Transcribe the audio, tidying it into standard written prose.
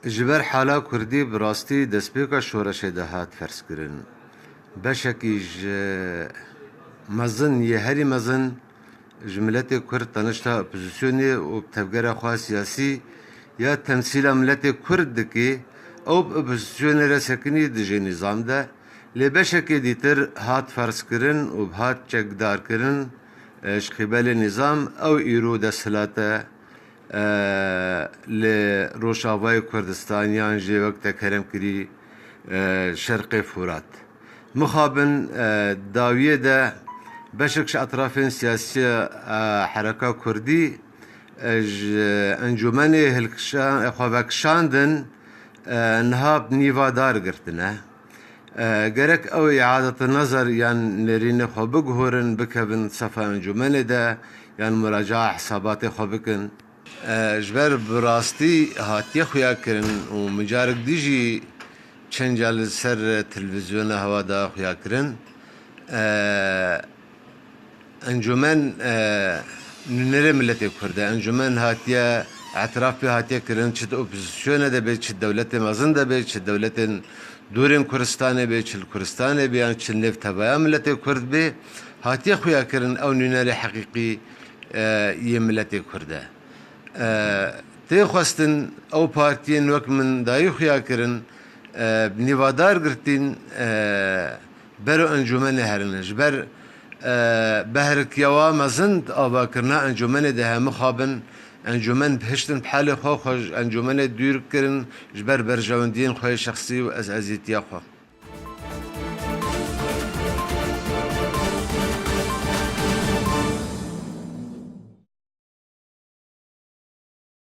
جبر حالا کردی براستی دەستپێکە شۆرەشێ دەهات فەرزکردن بەشێکیش مەزن یە هەری مەزن ji milletê Kurd tanişta opozisyonê û tevgera xwe siyasî ya temsîla milletê Kurd dike ew opozisyonê re sekinî dijî nîzam de lê beşekê dîtir hat ferzkirin û hat çekdarkirin ji qîbelê nîzam ew îro desthilatê li Rojavayê Kurdistaniyan jê wek te keremkirî Şerqê Furat. Mixabin dawiyê de beşek ji etrafên siyasî Hereka Kurdî ji encûmenê xwevekişandin niha nîvadar girtine. Gerek ew îadeta nezer yan nêrînê xwe biguhorin bikevin sefa encûmenê de yan muraca'a hesabatê xwe bikin. Ji ber bi rastî hatiye xuyakirin û min carek dî jî çend car li ser televîzyona hewa da xuyakirin. Encûmen nûnerê milletê Kurd e. Encûmen hatiye etiraf pê hatiye kirin çi opozisyonê de bê, çi dewletê mezin de bê, çi dewletên dûrên Kurdistanê bê, çi li Kurdistanê bê yan çi nêv tevaya milletê Kurd bê hatiye xuyakirin ew nûnerê heqîqî yê milletê Kurd e. Tê xwestin ew partiyên wek min dayî xuyakirin nîvadar girtîn bero encûmenê herin ji ber بهرکیوا مزند آواکرنا انجمن ده هم خابن انجمن بهشتن بحال خو انجمن دور کرن جبر برجواندین خوی شخصی و از ازیتیا خو